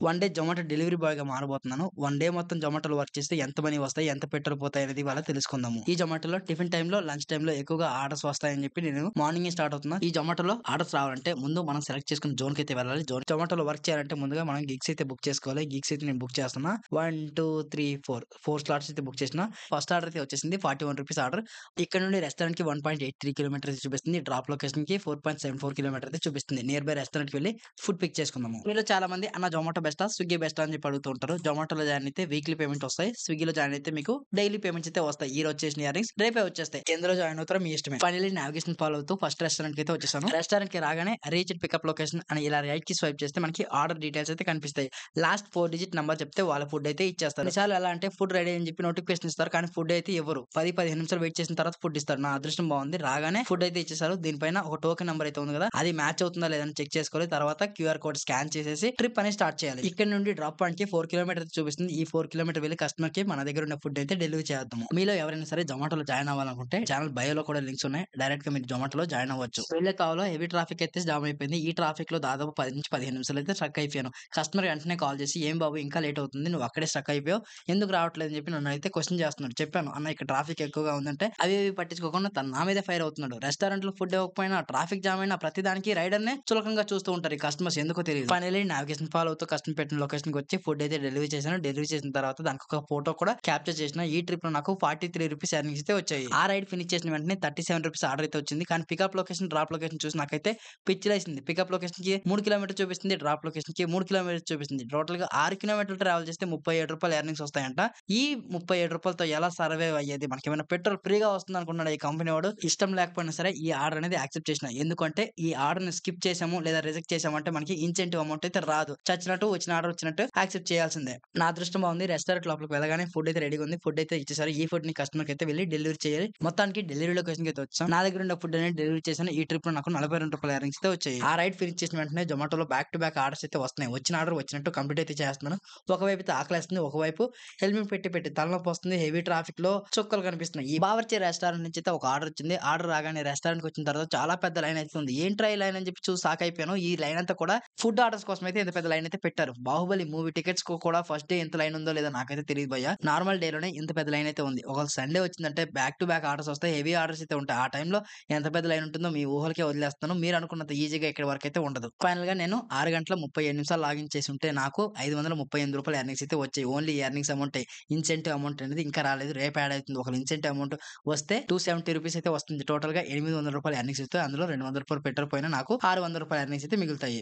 One day Zomato delivery బాయ్‌గా మారబోతున్నాను. One day మొత్తం జొమాటోలో వర్క్ చేస్తే ఎంత మనీ వస్తాయి? ఎంత పెట్రోల్ పోతాయనేది ఇవాళ తెలుసుకుందాము. ఈ జొమాటోలో టిఫిన్ టైమ్‌లో, లంచ్ టైమ్‌లో ఎక్కువగా ఆర్డర్స్ వస్తాయని చెప్పి నేను మార్నింగే స్టార్ట్ అవుతున్నా. ఈ జొమాటోలో ఆర్డర్స్ రావాలంటే ముందు మనం సెలెక్ట్ చేసుకున్న జోన్‌కైతే వెళ్ళాలి. జొమాటోలో వర్క్ చేయాలంటే ముందుగా మనం గిగ్స్ అయితే బుక్ చేసుకోవాలి. గిగ్స్ అయితే నేను బుక్ చేస్తున్నా. 1, 2, 3, 4 స్లాట్స్ అయితే బుక్ చేసిన. ఫస్ట్ ఆర్డర్ అయితే వచ్చేసింది. ₹41 ఆర్డర్. ఇక్కడ నుండి రెస్టారెంట్‌కి 1.83 కిలోమీటర్స్ చూపిస్తుంది. డ్రాప్ లొకేషన్‌కి 4.74 కిలోమీటర్ అయితే చూపిస్తుంది. నియర్ బై రెస్టారెంట్‌కి వెళ్లి ఫుడ్ పిక్ చేసుకుందాము. మీలో చాలా మంది అన్న జొమాటో బెస్టా? స్విగ్గీ బెస్టా? అని చెప్పి అడుగుతూ ఉంటారు. జొమాటోలో జాయిన్ అయితే వీక్లీ పేమెంట్ వస్తాయి. స్విగ్గీలో జాయిన్ అయితే మీకు డైలీ పేమెంట్స్ అయితే వస్తాయి. ఈరోజు చేసిన ఎర్నింగ్స్ రేపే వచ్చేస్తాయి. ఎందులో జాయిన్ అవుతారో మీ ఇష్టమే. ఫైనల్లీ నావిగేషన్ ఫాలో అవుతూ ఫస్ట్ రెస్టారెంట్‌కి అయితే వచ్చేసాను. రెస్టారెంట్‌కి రాగానే రీచ్డ్ పికప్ లొకేషన్ అని ఇలా రైట్‌కి స్వైప్ చేస్తే మనకి ఆర్డర్ డీటెయిల్స్ అయితే కనిపిస్తాయి. లాస్ట్ 4 డిజిట్ నంబర్ చెప్తే వాళ్ళ ఫుడ్ అయితే ఇచ్చేస్తారు. కొన్నిసార్లు ఎలా అంటే ఫుడ్ రెడీ అని చెప్పి నోటిఫికేషన్ ఇస్తారు. కానీ ఫుడ్ అయితే ఇవ్వరు. 10, 15 నిమిషాలు వెయిట్ చేసిన తర్వాత ఫుడ్ ఇస్తారు. నా అదృష్టం బాగుంది. రాగానే ఫుడ్ అయితే ఇచ్చేసారు. దీనిపైన ఒక టోకెన్ నంబర్ అయితే ఉంది కదా! అది మ్యాచ్ అవుతుందా లేదా అని చెక్ చేసుకోవాలి. తర్వాత క్యూఆర్ కోడ్ స్కాన్ చేసేసి ట్రిప్ అనేది స్టార్ట్ చేయాలి. ఇక్కడ నుండి డ్రాప్ పాయింట్‌కి 4 కిలోమీటర్స్ చూపిస్తుంది. ఈ 4 కిలోమీటర్ వెళ్లి కస్టమర్‌కి మన దగ్గర ఉన్న ఫుడ్ అయితే డెలివరీ చేద్దాము. మీలో ఎవరైనా సరే జొమాటోలో జాయిన్ అవ్వాలనుకుంటే ఛానల్ బయోలో కూడా లింక్స్ ఉన్నాయి. డైరెక్ట్‌గా మీరు జొమాటోలో జాయిన్ అవ్వచ్చు. వీళ్ళే కావాలో హెవీ ట్రాఫిక్ అయితే జామ్ అయిపోయింది. ఈ ట్రాఫిక్‌లో దాదాపు 10-15 నిమిషాలు అయితే స్ట్రక్ అయిపోయాను. కస్టమర్ వెంటనే కాల్ చేసి "ఏం బాబు ఇంకా లేట్ అవుతుంది. నువ్వు అక్కడే స్ట్రక్ అయిపోయావు. ఎందుకు రావట్లేదు?" అని చెప్పి నన్నయితే క్వెషన్ చేస్తున్నాడు. చెప్పాను "అన్న ఇక్కడ ట్రాఫిక్ ఎక్కువగా ఉందంటే" అవి ఇవి పట్టించుకోకుండా తను నా మీదే ఫైర్ అవుతున్నాడు. రెస్టారెంట్‌లో ఫుడ్ ఇవ్వకపోయినా, ట్రాఫిక్ జామ్ అయినా ప్రతిదానికి రైడర్‌నే చులకనగా చూస్తూ ఉంటారు ఈ కస్టమర్స్ ఎందుకో తెలీదు. ఫైనల్లీ నావిగేషన్ ఫాలో అవుతూ కస్టమర్ పెట్టిన లొకేషన్‌కి వచ్చి ఫుడ్ అయితే డెలివరీ చేశాను. డెలివరీ చేసిన తర్వాత దానికొక ఫోటో కూడా క్యాప్చర్ చేసిన. ఈ ట్రిప్‌లో నాకు ₹43 ఎర్నింగ్స్ అయితే వచ్చాయి. ఆ రైడ్ ఫినిష్ చేసిన వెంటనే ₹37 ఆర్డర్ అయితే వచ్చింది. కానీ పికప్ లొకేషన్, డ్రాప్ లొకేషన్ చూసి నాకైతే పిచ్చిలేసింది. పికప్ లొకేషన్‌కి 3 కిలోమీటర్లు చూపిస్తుంది. డ్రాప్ లొకేషన్‌కి 3 కిలోమీటర్లు చూపిస్తుంది. టోటల్‌గా 6 కిలోమీటర్లు ట్రావెల్ చేస్తే ₹37 ఎర్నింగ్స్ వస్తాయంట. ఈ ₹37తో ఎలా సర్వైవ్ అయ్యేది? మనకేమైనా పెట్రోల్ ఫ్రీగా వస్తుందనుకున్నాడా ఈ కంపెనీ వాడు? ఇష్టం లేకపోయినా సరే ఈ ఆర్డర్ అనేది యాక్సెప్ట్ చేసిన. ఎందుకంటే ఈ ఆర్డర్‌ని స్కిప్ చేసాము లేదా రిజెక్ట్ చేసామంటే మనకి ఇన్సెంటివ్ అమౌంట్ అయితే రాదు. చచ్చినట్టు వచ్చిన ఆర్డర్ వచ్చినట్టు యాక్సెప్ట్ చేయాల్సిందే. నా అదృష్టం బాగుంది. రెస్టారెంట్ లోపలికి వెళ్ళగానే ఫుడ్ అయితే రెడీగా ఉంది. ఫుడ్ అయితే ఇచ్చేసారు. ఈ ఫుడ్‌ని కస్టమర్‌కి అయితే వెళ్లి డెలివరీ చేయాలి. మొత్తానికి డెలివరీ లొకేషన్‌కి అయితే వచ్చాం. నా దగ్గర ఉన్న ఫుడ్ అనేది డెలివరీ చేశాను. ఈ ట్రిప్‌లో నాకు ₹42 ఎర్నింగ్స్ అయితే వచ్చాయి. ఆ రైడ్ ఫినిష్ చేసిన వెంటనే జొమాటోలో బ్యాక్ టు బ్యాక్ ఆర్డర్స్ అయితే వస్తున్నాయి. వచ్చిన ఆర్డర్ వచ్చినట్టు కంప్లీట్ అయితే చేస్తున్నాను. ఒకవైపు అయితే ఆకలేస్తుంది. ఒకవైపు హెల్మెట్ పెట్టి పెట్టి తలనొప్పి వస్తుంది. హెవీ ట్రాఫిక్‌లో చుక్కలు కనిపిస్తున్నాయి. ఈ బావర్చి రెస్టారెంట్ నుంచి అయితే ఒక ఆర్డర్ వచ్చింది. ఆర్డర్ రాగానే రెస్టారెంట్‌కి వచ్చిన తర్వాత చాలా పెద్ద లైన్ అయితే ఉంది. ఏంట్రా ఈ లైన్ అని చెప్పి చూసి షాక్ అయిపోయాను. ఈ లైన్ అంతా కూడా ఫుడ్ ఆర్డర్స్ కోసం అయితే ఇంత పెద్ద లైన్ అయితే పెట్టారు. 'బాహుబలి' మూవీ టికెట్స్‌కి కూడా ఫస్ట్ డే ఇంత లైన్ ఉందో లేదో నాకైతే తెలీదు భయ్యా. నార్మల్ డేలోనే ఇంత పెద్ద లైన్ అయితే ఉంది. ఒకవేళ సండే వచ్చిందంటే బ్యాక్ టు బ్యాక్ ఆర్డర్స్ వస్తాయి. హెవీ ఆర్డర్స్ అయితే ఉంటాయి. ఆ టైంలో ఎంత పెద్ద లైన్ ఉంటుందో మీ ఊహలకే వదిలేస్తాను. మీరు అనుకున్నంత ఈజీగా ఇక్కడి వరకైతే ఉండదు. ఫైనల్‌గా నేను 6 గంటల 37 నిమిషాలు లాగిన్ చేసి ఉంటే నాకు ₹538 ఎర్నింగ్స్ అయితే వచ్చాయి. ఓన్లీ ఎర్నింగ్స్ అమౌంటే. ఇన్సెంటివ్ అమౌంట్ అనేది ఇంకా రాలేదు. రేపు యాడ్ అయితుంది. ఒకవేళ ఇన్సెంటివ్ అమౌంట్ వస్తే ₹270 అయితే వస్తుంది. టోటల్‌గా ₹800 ఎర్నింగ్స్ అయితే అందులో ₹200 పెట్రోల్ పోయినా నాకు ₹600 ఎర్నింగ్స్ అయితే మిగులుతాయి.